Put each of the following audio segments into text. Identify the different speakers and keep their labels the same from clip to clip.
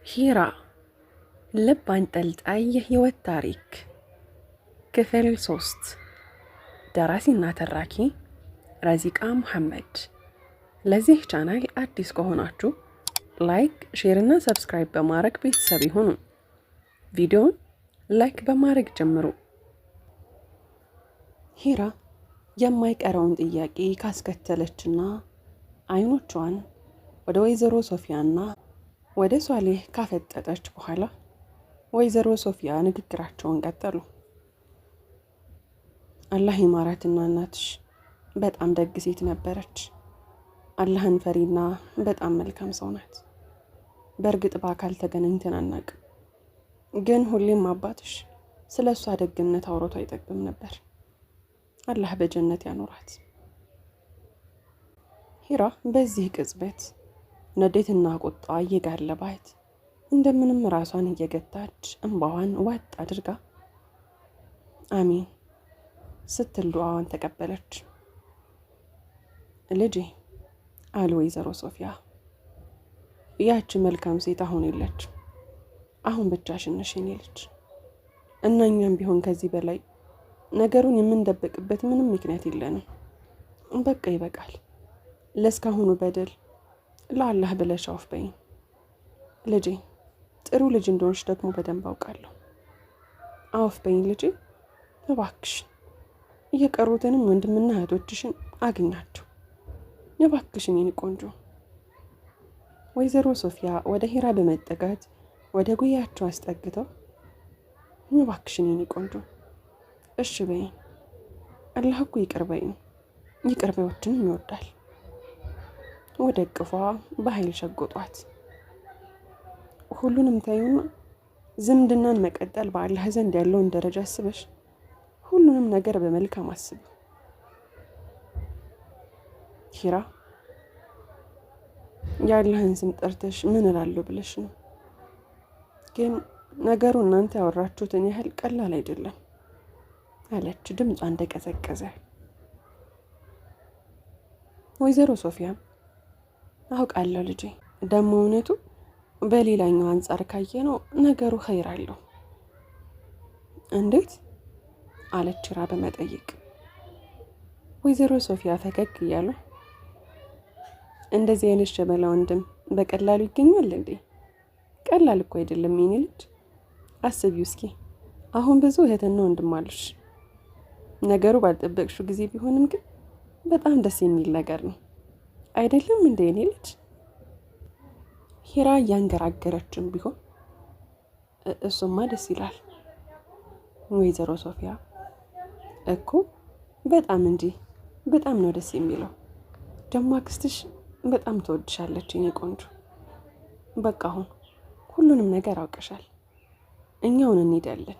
Speaker 1: ሂራ ልብ አንጠልጣይ የህይወት ታሪክ ክፍል 3 ደራሲና ተራኪ ረዚቃ መሐመድ። ለዚህ ቻናል አዲስ ከሆናችሁ ላይክ፣ ሼር እና ሰብስክራይብ በማድረግ ቤተሰብ ይሁኑ። ቪዲዮውን ላይክ በማድረግ ጀምሩ። ሂራ የማይቀረውን ጥያቄ ካስከተለችና አይኖቿን ወደ ወይዘሮ ሶፊያና ወደ ሷሌህ ካፈጠጠች በኋላ ወይዘሮ ሶፊያ ንግግራቸውን ቀጠሉ። አላህ ይማራትና እናትሽ በጣም ደግ ሴት ነበረች። አላህን ፈሪና በጣም መልካም ሰው ናት። በእርግጥ በአካል ተገናኝተን አናውቅም፣ ግን ሁሌም አባትሽ ስለ እሷ ደግነት አውሮቶ አይጠግብም ነበር። አላህ በጀነት ያኖራት። ሂራ በዚህ ቅጽበት ንዴትና ቁጣ እየጋለባት እንደምንም ራሷን እየገታች እንባዋን ዋጥ አድርጋ አሚን ስትል ዱዓዋን ተቀበለች። ልጄ አሉ ወይዘሮ ሶፊያ፣ ያቺ መልካም ሴት አሁን የለች። አሁን ብቻሽን ነሽ የኔ ልጅ እና እኛም ቢሆን ከዚህ በላይ ነገሩን የምንደብቅበት ምንም ምክንያት የለንም። በቃ ይበቃል። ለእስካሁኑ በደል ለአላህ ብለሽ አውፍ በይኝ ልጄ። ጥሩ ልጅ እንደሆንሽ ደግሞ በደንብ አውቃለሁ። አውፍ በይኝ ልጄ እባክሽ። እየቀሩትንም ወንድምና እህቶችሽን አግኛቸው እባክሽን የኔ ቆንጆ። ወይዘሮ ሶፊያ ወደ ሂራ በመጠጋት ወደ ጉያቸው አስጠግተው እባክሽን የኔ ቆንጆ እሺ በይኝ። አላህ እኮ ይቅር በይኝ፣ ይቅር ባዮችንም ይወዳል። ወደ እቅፏ በኃይል ሸጎጧት። ሁሉንም ታዩና ዝምድናን መቀጠል በአላህ ዘንድ ያለውን ደረጃ አስበሽ ሁሉንም ነገር በመልካም አስብ። ሂራ የአላህን ስም ጠርተሽ ምን እላለሁ ብለሽ ነው? ግን ነገሩ እናንተ ያወራችሁትን ያህል ቀላል አይደለም አለች ድምጿ እንደቀዘቀዘ። ወይዘሮ ሶፊያ አውቃለሁ ልጄ፣ ደሞ እውነቱ በሌላኛው አንጻር ካየነው ነገሩ ኸይር አለው። እንዴት አለች ሂራ በመጠየቅ። ወይዘሮ ሶፊያ ፈገግ እያሉ እንደዚህ አይነት ሸበላ ወንድም በቀላሉ ይገኛል እንዴ? ቀላል እኮ አይደለም የኔ ልጅ። አስቢው እስኪ አሁን ብዙ እህትና ወንድም አሉሽ። ነገሩ ባልጠበቅሽው ጊዜ ቢሆንም ግን በጣም ደስ የሚል ነገር ነው አይደለም እንዴ የኔ ልጅ? ሂራ እያንገራገረችም ቢሆን እሱማ ደስ ይላል ወይዘሮ ሶፊያ እኮ በጣም እንጂ በጣም ነው ደስ የሚለው። ደሞ አክስትሽ በጣም ትወድሻለች የኔ ቆንጆ። በቃ አሁን ሁሉንም ነገር አውቀሻል። እኛውን እንሄዳለን።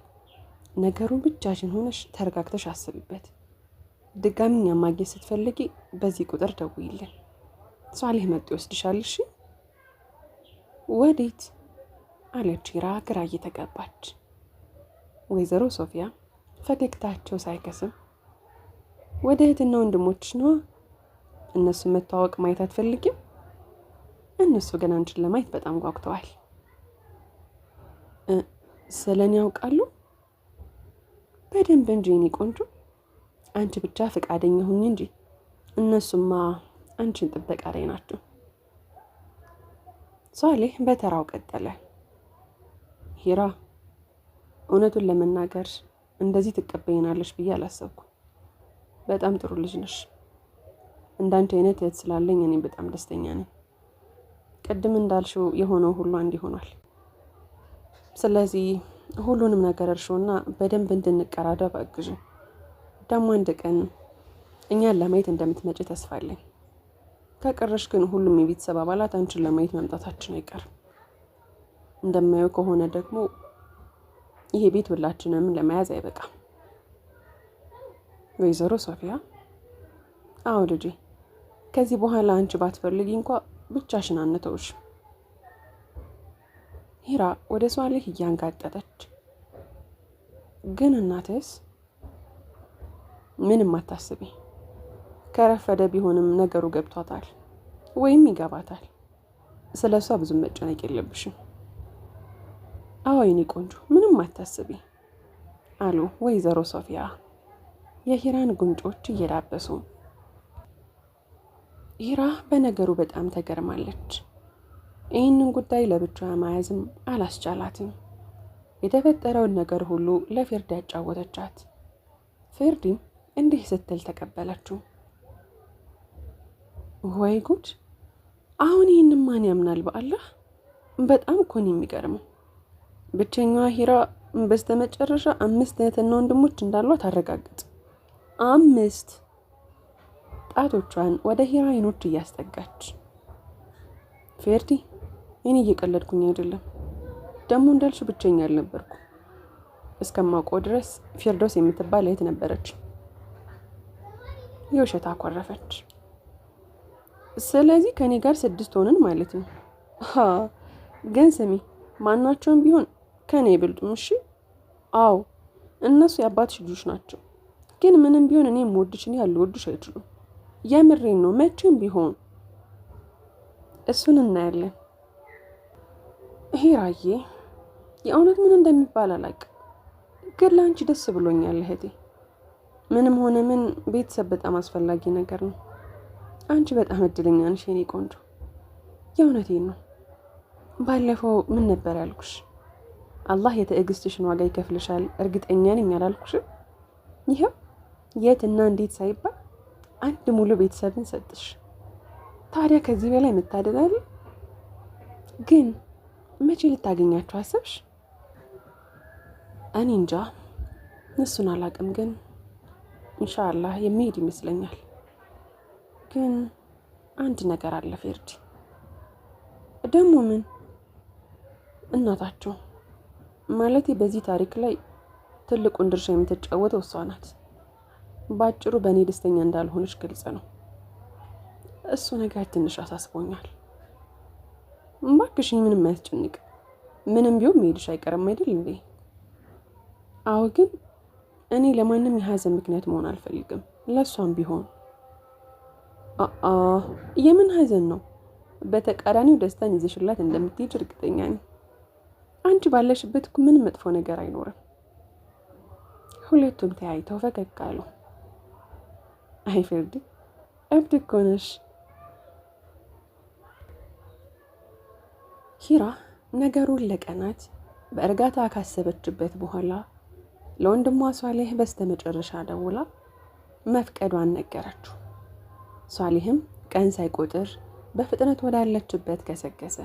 Speaker 1: ነገሩ ብቻሽን ሆነሽ ተረጋግተሽ አስቢበት። ድጋሚ እኛ ማግኘት ስትፈልጊ በዚህ ቁጥር ደውይልን። ሷሌህ መጥቶ ይወስድሻል። እሺ? ወዴት አለች ሂራ ግራ እየተጋባች። ወይዘሮ ሶፊያ ፈገግታቸው ሳይከስም ወደ እህትና ወንድሞችሽ ነዋ። እነሱን መተዋወቅ ማየት አትፈልጊም? እነሱ ግን አንቺን ለማየት በጣም ጓጉተዋል። ስለኔ ያውቃሉ? በደንብ እንጂ የኔ ቆንጆ። አንቺ ብቻ ፈቃደኛ ሁኚ እንጂ እነሱማ አንቺን ጥበቃ ላይ ናቸው። ሷሌህ በተራው ቀጠለ። ሂራ እውነቱን ለመናገር እንደዚህ ትቀበይናለሽ ብዬ አላሰብኩም። በጣም ጥሩ ልጅ ነሽ። እንዳንቺ አይነት እህት ስላለኝ እኔ በጣም ደስተኛ ነኝ። ቅድም እንዳልሽው የሆነው ሁሉ አንድ ይሆናል። ስለዚህ ሁሉንም ነገር እርሾና በደንብ እንድንቀራረብ አግዥ። ደግሞ አንድ ቀን እኛን ለማየት እንደምትመጪ ተስፋ አለኝ። ከቀረሽ ግን ሁሉም የቤተሰብ አባላት አንቺን ለማየት መምጣታችን አይቀርም። እንደማየው ከሆነ ደግሞ ይሄ ቤት ሁላችንም ለመያዝ አይበቃም። ወይዘሮ ሶፊያ አዎ ልጄ፣ ከዚህ በኋላ አንቺ ባትፈልጊ እንኳ ብቻሽን አንተውሽ። ሂራ ወደ ሷሌህ እያንጋጠጠች ግን እናትስ? ምንም አታስቢ። ከረፈደ ቢሆንም ነገሩ ገብቷታል ወይም ይገባታል። ስለሷ ብዙ መጨነቅ የለብሽም። አዎ የኔ ቆንጆ ምንም አታስቢ አሉ ወይዘሮ ሶፊያ የሂራን ጉንጮች እየዳበሱ። ሂራ በነገሩ በጣም ተገርማለች። ይህንን ጉዳይ ለብቻዋ መያዝም አላስቻላትም። የተፈጠረውን ነገር ሁሉ ለፌርዲ ያጫወተቻት። ፌርዲም እንዲህ ስትል ተቀበለችው። ወይ ጉድ! አሁን ይህን ማን ያምናል? በአላህ በጣም እኮ ነው የሚገርመው። ብቸኛዋ ሂራ በስተመጨረሻ 5 እህትና ወንድሞች እንዳሏት አረጋግጥ። 5 ጣቶቿን ወደ ሂራ አይኖች እያስጠጋች። ፌርዲ እኔ እየቀለድኩኝ አይደለም። ደግሞ እንዳልሽ ብቸኛ አልነበርኩ። እስከማውቀው ድረስ ፊርዶስ የምትባል እህት ነበረች። የውሸት አኮረፈች። ስለዚህ ከኔ ጋር 6 ሆነን ማለት ነው። ግን ስሚ፣ ማናቸውም ቢሆን ከኔ ይበልጡም። እሺ? አዎ እነሱ የአባትሽ ልጆች ናቸው። ግን ምንም ቢሆን እኔ የምወድሽን ያህል ሊወዱሽ አይችሉም። የምሬን ነው። መቼም ቢሆን እሱን እናያለን። ሂራዬ የእውነት ምን እንደሚባል አላውቅም፣ ግን ለአንቺ ደስ ብሎኛል እህቴ። ምንም ሆነ ምን ቤተሰብ በጣም አስፈላጊ ነገር ነው። አንቺ በጣም እድለኛ ነሽ የኔ ቆንጆ። የእውነቴን ነው። ባለፈው ምን ነበር ያልኩሽ? አላህ የትዕግስትሽን ዋጋ ይከፍልሻል እርግጠኛ ነኝ አላልኩሽም? ይኸው የትና እንዴት ሳይባል አንድ ሙሉ ቤተሰብን ሰጥሽ። ታዲያ ከዚህ በላይ መታደል አለ? ግን መቼ ልታገኛቸው አሰብሽ? እኔ እንጃ፣ እሱን አላውቅም። ግን ኢንሻአላህ የሚሄድ ይመስለኛል። ግን አንድ ነገር አለ ፌርዲ። ደግሞ ምን? እናታቸው ማለቴ በዚህ ታሪክ ላይ ትልቁን ድርሻ የምትጫወተው እሷ ናት። ባጭሩ በእኔ ደስተኛ እንዳልሆነች ግልጽ ነው። እሱ ነገር ትንሽ አሳስቦኛል። እባክሽኝ ምንም አያስጨንቅ። ምንም ቢሆን መሄድሽ አይቀርም አይደል እንዴ? አዎ፣ ግን እኔ ለማንም የሀዘን ምክንያት መሆን አልፈልግም። ለእሷም ቢሆን የምን ሀዘን ነው? በተቃራኒው ደስታን ይዘሽላት እንደምትሄጅ እርግጠኛ ነኝ። አንቺ ባለሽበት ምንም መጥፎ ነገር አይኖርም። ሁለቱም ተያይተው ፈገግ አሉ። አይ ፌርዲ እብድ እኮ ነሽ። ሂራ ነገሩን ለቀናት በእርጋታ ካሰበችበት በኋላ ለወንድሟ ሷሊህ በስተመጨረሻ ደውላ መፍቀዷን ነገረችው። ሷሊህም ቀን ሳይቆጥር በፍጥነት ወዳለችበት ገሰገሰ።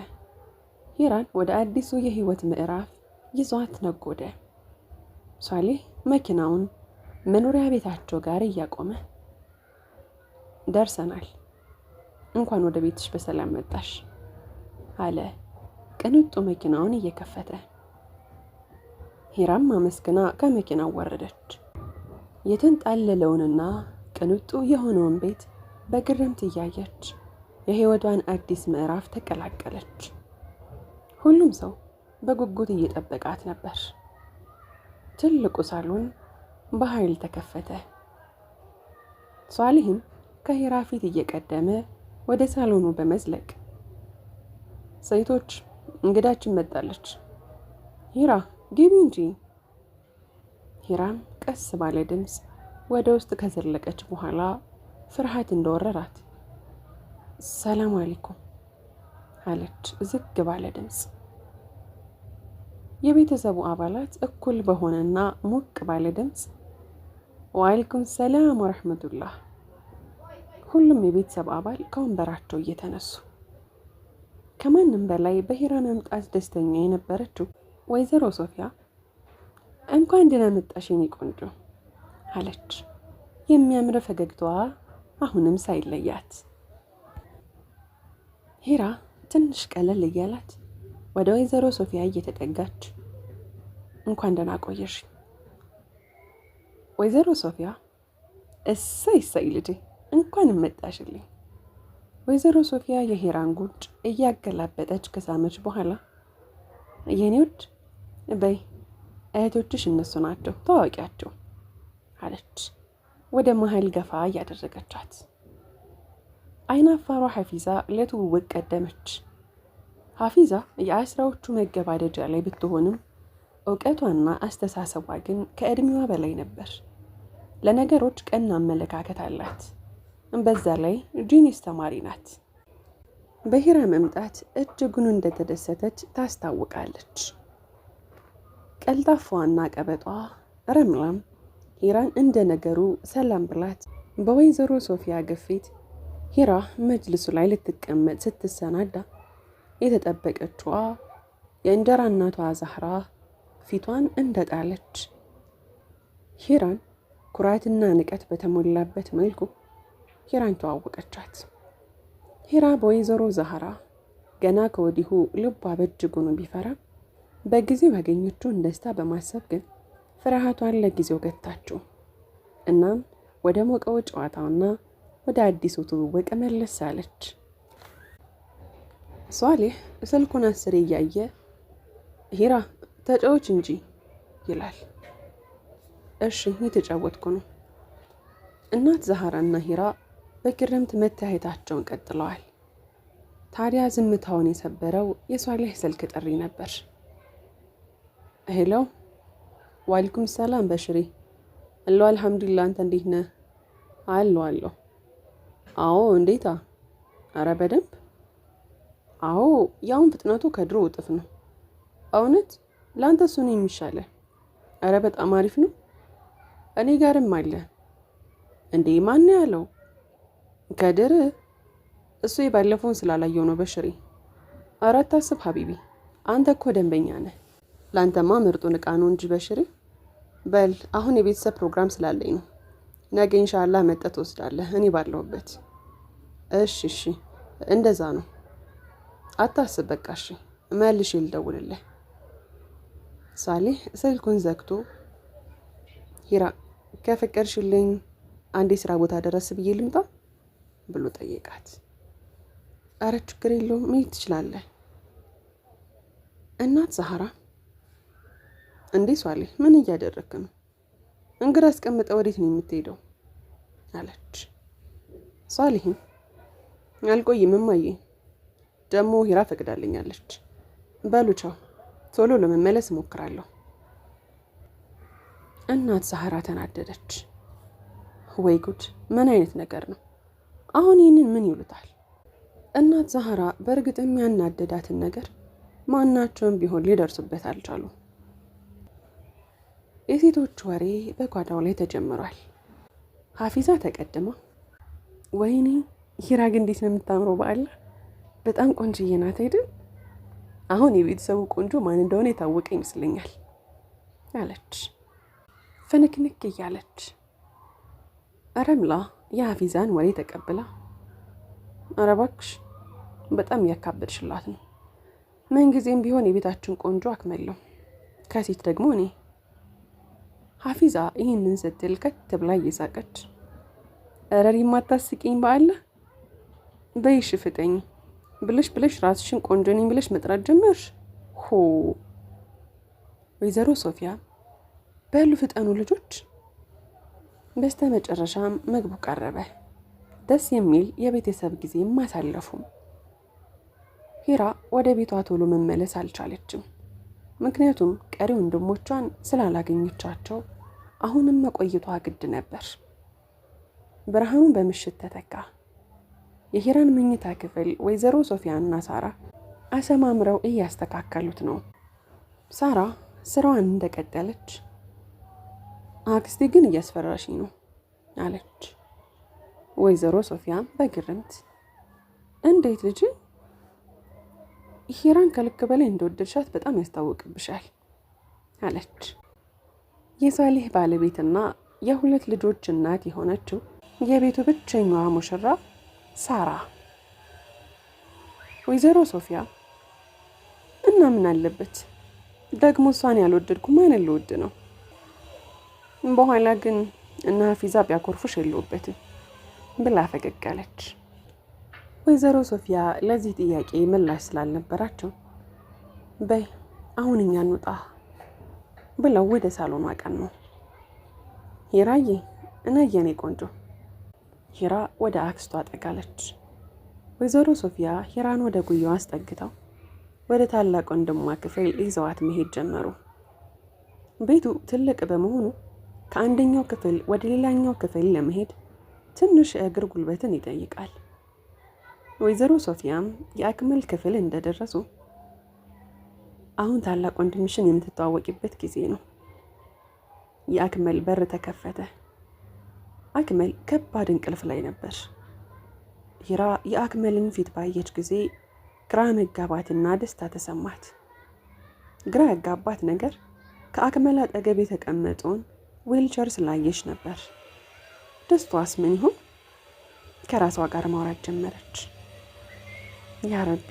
Speaker 1: ሂራን ወደ አዲሱ የህይወት ምዕራፍ ይዟት ነጎደ። ሷሊህ መኪናውን መኖሪያ ቤታቸው ጋር እያቆመ ደርሰናል፣ እንኳን ወደ ቤትሽ በሰላም መጣሽ አለ ቅንጡ መኪናውን እየከፈተ። ሂራም አመስግና ከመኪናው ወረደች። የተንጣለለውንና ቅንጡ የሆነውን ቤት በግርምት እያየች የህይወቷን አዲስ ምዕራፍ ተቀላቀለች። ሁሉም ሰው በጉጉት እየጠበቃት ነበር። ትልቁ ሳሎን በኃይል ተከፈተ። ሷሊህም ከሂራ ፊት እየቀደመ ወደ ሳሎኑ በመዝለቅ ሴቶች እንግዳችን መጣለች፣ ሂራ ግቢ እንጂ። ሂራም ቀስ ባለ ድምፅ ወደ ውስጥ ከዘለቀች በኋላ ፍርሃት እንደወረራት ሰላም አለይኩም አለች ዝግ ባለ ድምፅ። የቤተሰቡ አባላት እኩል በሆነና ሞቅ ባለ ድምፅ ወአለይኩም ሰላም ወራህመቱላህ። ሁሉም የቤተሰብ አባል ከወንበራቸው እየተነሱ ከማንም በላይ በሂራ መምጣት ደስተኛ የነበረችው ወይዘሮ ሶፊያ እንኳን ደህና መጣሽ የኔ ቆንጆ አለች፣ የሚያምር ፈገግታዋ አሁንም ሳይለያት። ሂራ ትንሽ ቀለል እያላት ወደ ወይዘሮ ሶፊያ እየተጠጋች እንኳን ደህና ቆየሽ። ወይዘሮ ሶፊያ እሰይ ልጄ እንኳን መጣሽልኝ። ወይዘሮ ሶፊያ የሂራን ጉንጭ እያገላበጠች ከሳመች በኋላ የኔ ውድ በይ እህቶችሽ እነሱ ናቸው ታዋቂያቸው አለች ወደ መሀል ገፋ እያደረገቻት። አይናፋሯ ሐፊዛ ለትውውቅ ቀደመች። ሐፊዛ የ10ዎቹ መገባደጃ ላይ ብትሆንም እውቀቷና አስተሳሰቧ ግን ከእድሜዋ በላይ ነበር። ለነገሮች ቀና አመለካከት አላት። በዛ ላይ ጂኒስ ተማሪ ናት። በሂራ መምጣት እጅጉን እንደተደሰተች ታስታውቃለች። ቀልጣፋዋና ቀበጧ ረምላም ሂራን እንደ ነገሩ ሰላም ብላት በወይዘሮ ሶፊያ ግፊት ሂራ መጅልሱ ላይ ልትቀመጥ ስትሰናዳ የተጠበቀችዋ የእንጀራ እናቷ ዛህራ ፊቷን እንደጣለች ሂራን ኩራትና ንቀት በተሞላበት መልኩ ሂራን ተዋወቀቻት። ሂራ በወይዘሮ ዛህራ ገና ከወዲሁ ልቧ በእጅጉን ቢፈራ በጊዜው ያገኘችውን ደስታ በማሰብ ግን ፍርሃቷን ለጊዜው ገታችው። እናም ወደ ሞቀው ጨዋታውና ወደ አዲሱ ትውውቅ መለስ አለች። ሷሊህ ስልኩን አስሬ እያየ ሂራ ተጫወች እንጂ ይላል። እሺ የተጫወትኩ ነው። እናት ዛህራና ሂራ በግርምት መታየታቸውን ቀጥለዋል። ታዲያ ዝምታውን የሰበረው የሷሊህ ስልክ ጥሪ ነበር። ሄሎ፣ ዋልኩም ሰላም በሽሪ። አሎ አልሐምዱሊላህ፣ አንተ እንዴት ነህ? አለሁ። አዎ እንዴታ? አረ በደንብ። አዎ ያውን ፍጥነቱ ከድሮ እጥፍ ነው። እውነት ለአንተ እሱ ነው የሚሻለ? አረ በጣም አሪፍ ነው። እኔ ጋርም አለ። እንዴ ማን ያለው? ከድር። እሱ የባለፈውን ስላላየው ነው በሽሪ። አረ አታስብ ሀቢቢ፣ አንተ እኮ ደንበኛ ነህ። ላንተማ ምርጡን ዕቃ ነው እንጂ በሽሪ። በል አሁን የቤተሰብ ፕሮግራም ስላለኝ ነው። ነገ ኢንሻአላህ መጥተህ ትወስዳለህ እኔ ባለሁበት። እሺ እንደዛ ነው። አታስብ በቃ እሺ፣ መልሼ ልደውልልህ። ሷሊህ ስልኩን ዘግቶ ሂራ ከፈቀድሽልኝ አንዴ ስራ ቦታ ድረስ ብዬ ልምጣ ብሎ ጠየቃት። አረ ችግር የለውም መሄድ ትችላለህ። እናት ዛህራ እንዴ ሷሊህ ምን እያደረክ ነው? እንግዳ አስቀምጠ ወዴት ነው የምትሄደው? አለች። ሷሊህም አልቆይም እማዬ፣ ደግሞ ሂራ ፈቅዳልኛለች። በሉ ቻው፣ ቶሎ ለመመለስ እሞክራለሁ። እናት ዛህራ ተናደደች። ወይ ጉድ፣ ምን አይነት ነገር ነው? አሁን ይህንን ምን ይሉታል? እናት ዛህራ በእርግጥ የሚያናደዳትን ነገር ማናቸውም ቢሆን ሊደርሱበት አልቻሉም። የሴቶች ወሬ በጓዳው ላይ ተጀምሯል። ሀፊዛ ተቀድማ ወይኔ ሂራ ግን እንዴት ነው የምታምረው! በአላ በጣም ቆንጆዬ ናት አይደል? አሁን የቤተሰቡ ቆንጆ ማን እንደሆነ የታወቀ ይመስለኛል አለች ፍንክንክ እያለች። ረምላ የሀፊዛን ወሬ ተቀብላ ኧረ እባክሽ በጣም እያካበድሽላት ነው። ምንጊዜም ቢሆን የቤታችን ቆንጆ አክመለው፣ ከሴት ደግሞ እኔ። ሀፊዛ ይህንን ስትል ከት ብላ እየሳቀች እረሪ ማታስቂኝ በአላ በይሽ ፍጠኝ ብለሽ ራስሽን ቆንጆ ነኝ ብለሽ መጥራት ጀመርሽ። ሆ ወይዘሮ ሶፊያ በሉ ፍጠኑ ልጆች። በስተ መጨረሻም ምግቡ ቀረበ። ደስ የሚል የቤተሰብ ጊዜ ማሳለፉ። ሂራ ወደ ቤቷ ቶሎ መመለስ አልቻለችም። ምክንያቱም ቀሪ ወንድሞቿን ስላላገኘቻቸው አሁንም መቆየቷ ግድ ነበር። ብርሃኑ በምሽት ተተካ። የሂራን መኝታ ክፍል ወይዘሮ ሶፊያና ሳራ አሰማምረው እያስተካከሉት ነው። ሳራ ስራዋን እንደቀጠለች አክስቴ ግን እያስፈራሽኝ ነው አለች። ወይዘሮ ሶፊያ በግርምት እንዴት ልጅ? ሂራን ከልክ በላይ እንደወደድሻት በጣም ያስታውቅብሻል አለች። የሷሊህ ባለቤትና የሁለት ልጆች እናት የሆነችው የቤቱ ብቸኛዋ ሙሽራ ሳራ። ወይዘሮ ሶፊያ እና ምን አለበት ደግሞ እሷን ያልወደድኩ ማንን ልወድ ነው? በኋላ ግን እና ሀፊዛ ቢያኮርፉሽ የለውበትም ብላ ፈገግ አለች። ወይዘሮ ሶፊያ ለዚህ ጥያቄ ምላሽ ስላልነበራቸው በይ አሁን እኛ እንውጣ ብለው ወደ ሳሎኑ አቀኑ። ሂራዬ እና የኔ ቆንጆ። ሂራ ወደ አክስቷ ጠጋለች። ወይዘሮ ሶፊያ ሂራን ወደ ጉያዋ አስጠግተው ወደ ታላቅ ወንድሟ ክፍል ይዘዋት መሄድ ጀመሩ። ቤቱ ትልቅ በመሆኑ ከአንደኛው ክፍል ወደ ሌላኛው ክፍል ለመሄድ ትንሽ የእግር ጉልበትን ይጠይቃል። ወይዘሮ ሶፊያም የአክመል ክፍል እንደደረሱ አሁን ታላቅ ወንድምሽን የምትተዋወቂበት ጊዜ ነው። የአክመል በር ተከፈተ። አክመል ከባድ እንቅልፍ ላይ ነበር። ሂራ የአክመልን ፊት ባየች ጊዜ ግራ መጋባትና ደስታ ተሰማት። ግራ ያጋባት ነገር ከአክመል አጠገብ የተቀመጠውን ዊልቸር ስላየች ነበር። ደስታዋስ ምን ይሆን? ከራሷ ጋር ማውራት ጀመረች። ያ ረቢ፣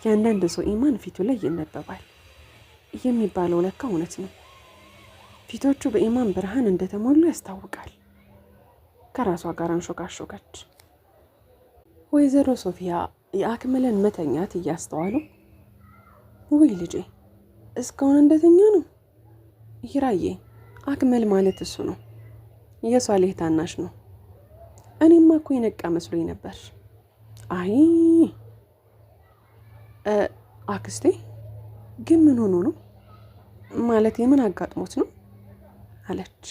Speaker 1: የአንዳንድ ሰው ኢማን ፊቱ ላይ ይነበባል የሚባለው ለካ እውነት ነው። ፊቶቹ በኢማን ብርሃን እንደተሞሉ ያስታውቃል። ከራሷ ጋር አንሾካሾከች። ወይዘሮ ሶፊያ የአክመልን መተኛት እያስተዋሉ ውይ ልጄ እስካሁን እንደተኛ ነው። ሂራዬ አክመል ማለት እሱ ነው። የሷሌህ ታናሽ ነው። እኔማ እኮ የነቃ መስሎኝ ነበር። አይ አክስቴ ግን ምን ሆኖ ነው? ማለት የምን አጋጥሞት ነው አለች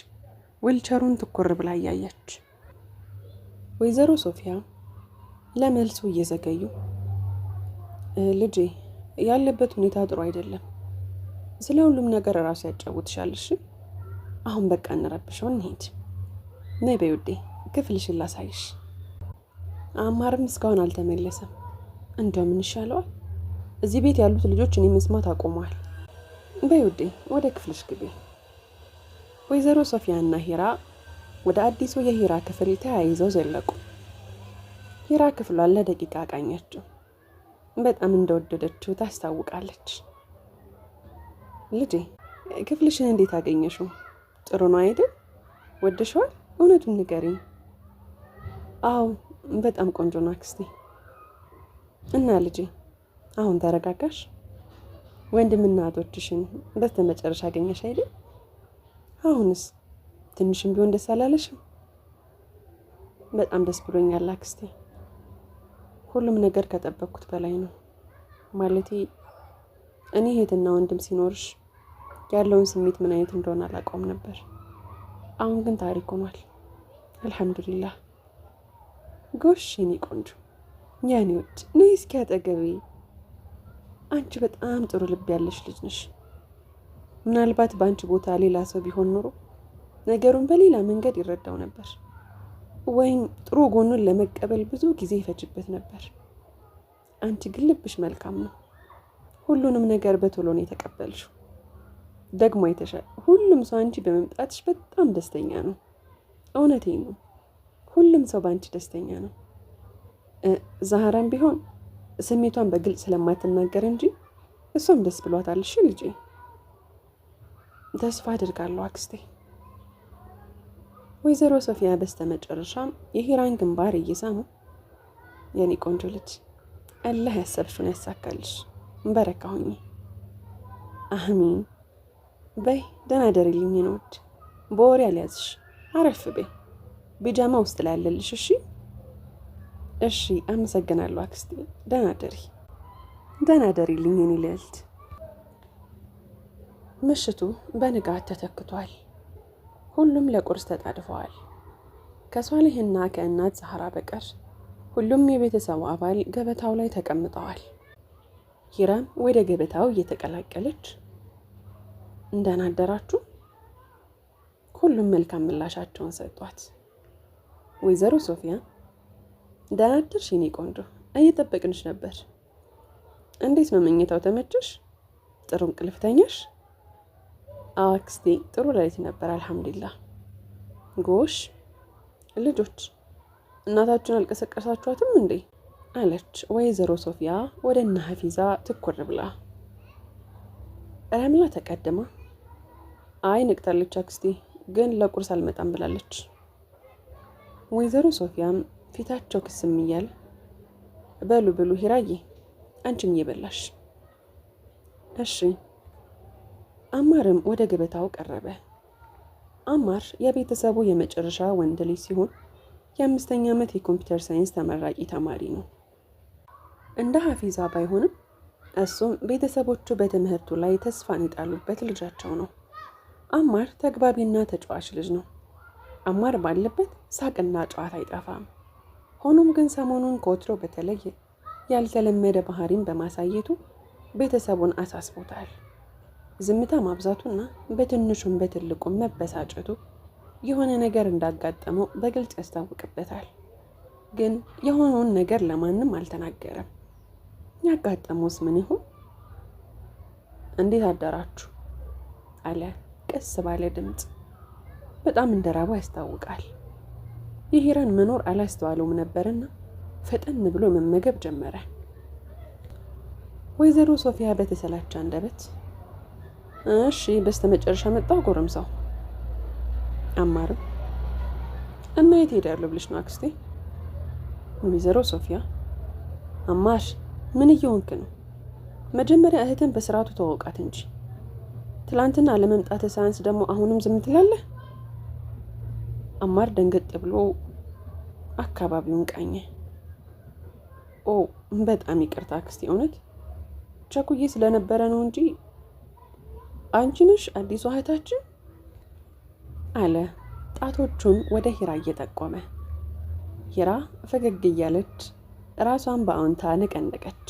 Speaker 1: ዊልቸሩን ትኩር ብላ እያየች። ወይዘሮ ሶፊያ ለመልሱ እየዘገዩ ልጄ ያለበት ሁኔታ ጥሩ አይደለም። ስለ ሁሉም ነገር ራሱ ያጫውትሻል። እሺ አሁን በቃ እንረብሸው እንሄድ። ነይ በይ ውዴ ክፍልሽን ላሳይሽ። አማርም እስካሁን አልተመለሰም። እንደው ምን ይሻለዋል? እዚህ ቤት ያሉት ልጆች እኔ መስማት አቆመዋል። በይ ውዴ ወደ ክፍልሽ ግቢ። ወይዘሮ ሶፊያና ሂራ ወደ አዲሱ የሂራ ክፍል ተያይዘው ዘለቁ። ሂራ ክፍሏን ለደቂቃ ቃኘችው። በጣም እንደወደደችው ታስታውቃለች። ልጄ ክፍልሽን እንዴት አገኘሽው? ጥሩ ነው አይደል? ወደሽዋል? እውነቱን ንገሪኝ። አዎ በጣም ቆንጆ ነው አክስቴ። እና ልጄ አሁን ተረጋጋሽ? ወንድምና እህቶችሽን በስተመጨረሻ አገኘሽ አይደል? አሁንስ ትንሽም ቢሆን ደስ አላለሽም? በጣም ደስ ብሎኛል አክስቴ። ሁሉም ነገር ከጠበቅኩት በላይ ነው። ማለቴ እኔ እህትና ወንድም ሲኖርሽ ያለውን ስሜት ምን አይነት እንደሆነ አላውቀውም ነበር። አሁን ግን ታሪክ ሆኗል። አልሐምዱሊላህ። ጎሽ የኔ ቆንጆ፣ የኔ ውድ ነይ እስኪ አጠገቤ። አንቺ በጣም ጥሩ ልብ ያለሽ ልጅ ነሽ። ምናልባት በአንቺ ቦታ ሌላ ሰው ቢሆን ኖሮ ነገሩን በሌላ መንገድ ይረዳው ነበር፣ ወይም ጥሩ ጎኑን ለመቀበል ብዙ ጊዜ ይፈጅበት ነበር። አንቺ ግን ልብሽ መልካም ነው። ሁሉንም ነገር በቶሎ ነው የተቀበልሽው። ደግሞ አይተሻል። ሁሉም ሰው አንቺ በመምጣትሽ በጣም ደስተኛ ነው። እውነቴን ነው። ሁሉም ሰው በአንቺ ደስተኛ ነው። ዛህራም ቢሆን ስሜቷን በግልጽ ስለማትናገር እንጂ እሷም ደስ ብሏታል። እሺ ልጄ፣ ተስፋ አድርጋለሁ አክስቴ። ወይዘሮ ሶፊያ በስተመጨረሻም የሂራን ግንባር እየሳሙ የኔ ቆንጆ ልጅ አላህ ያሰብሽውን ያሳካልሽ፣ በረካ ሁኚ። አሚን። በይ ደህና ደሪልኝ ነው። በወሬ አልያዝሽ፣ አረፍ በይ። ቢጃማ ውስጥ ላይ ያለልሽ። እሺ እሺ፣ አመሰግናለሁ አክስቴ። ደህና ደሪ። ደህና ደሪልኝ የኔ ልዕልት። ምሽቱ በንጋት ተተክቷል። ሁሉም ለቁርስ ተጣድፈዋል። ከሷሊህና ከእናት ዛህራ በቀር ሁሉም የቤተሰቡ አባል ገበታው ላይ ተቀምጠዋል። ሂራም ወደ ገበታው እየተቀላቀለች እንደና አደራችሁ። ሁሉም መልካም ምላሻቸውን ሰጧት። ወይዘሮ ሶፊያ ደህና አደርሽ የኔ ቆንጆ፣ እየጠበቅንሽ ነበር። እንዴት ነው መኝታው? ተመቸሽ? ጥሩ እንቅልፍ ተኛሽ? አክስቴ ጥሩ ሌሊት ነበር አልሐምዱሊላህ። ጎሽ ልጆች እናታችሁን አልቀሰቀሳችኋትም እንዴ? አለች ወይዘሮ ሶፊያ ወደ እነ ሀፊዛ ትኩር ብላ። ረምላ ተቀድማ አይ ነቅታለች አክስቴ፣ ግን ለቁርስ አልመጣም ብላለች። ወይዘሮ ሶፊያም ፊታቸው ክስም እያለ በሉ ብሉ ሂራዬ፣ አንቺም እየበላሽ። እሺ። አማርም ወደ ገበታው ቀረበ። አማር የቤተሰቡ የመጨረሻ ወንድ ልጅ ሲሆን የ5ኛ ዓመት የኮምፒውተር ሳይንስ ተመራቂ ተማሪ ነው። እንደ ሀፊዛ ባይሆንም እሱም ቤተሰቦቹ በትምህርቱ ላይ ተስፋን የጣሉበት ልጃቸው ነው። አማር ተግባቢና ተጫዋች ልጅ ነው። አማር ባለበት ሳቅና ጨዋታ አይጠፋም። ሆኖም ግን ሰሞኑን ከወትሮ በተለየ ያልተለመደ ባህሪን በማሳየቱ ቤተሰቡን አሳስቦታል። ዝምታ ማብዛቱና በትንሹም በትልቁም መበሳጨቱ የሆነ ነገር እንዳጋጠመው በግልጽ ያስታውቅበታል። ግን የሆነውን ነገር ለማንም አልተናገረም። ያጋጠመውስ ምን ይሆን? እንዴት አደራችሁ አለ ቀስ ባለ ድምፅ። በጣም እንደራበው ያስታውቃል። የሂራን መኖር አላስተዋለውም ነበርና ፈጠን ብሎ መመገብ ጀመረ። ወይዘሮ ሶፊያ በተሰላቸ አንደበት እሺ በስተመጨረሻ መጣው ጎረምሳው። አማርም እና የት ሄዳለሁ ብለሽ ነው አክስቴ? ወይዘሮ ሶፊያ አማሽ ምን እየሆንክ ነው? መጀመሪያ እህትን በስርዓቱ ተወቃት እንጂ ትላንትና ለመምጣት ሳያንስ ደግሞ አሁንም ዝም ትላለህ? አማር ደንገጥ ብሎ አካባቢውን ቃኘ። ኦ በጣም ይቅርታ አክስቴ፣ እውነት ቸኩዬ ስለነበረ ነው እንጂ አንቺ ነሽ አዲሷ እህታችን አለ ጣቶቹን ወደ ሂራ እየጠቆመ። ሂራ ፈገግ እያለች ራሷን በአዎንታ ነቀነቀች።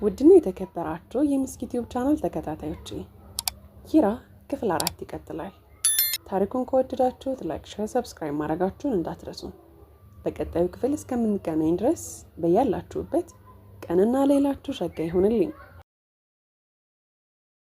Speaker 1: ውድና የተከበራችሁ የምስኪ ዩቲዩብ ቻናል ተከታታዮች ሂራ ክፍል 4 ይቀጥላል። ታሪኩን ከወደዳችሁት ላይክ፣ ሼር፣ ሰብስክራይብ ማድረጋችሁን እንዳትረሱ። በቀጣዩ ክፍል እስከምንገናኝ ድረስ በያላችሁበት ቀንና ሌላችሁ ሸጋ ይሁንልኝ።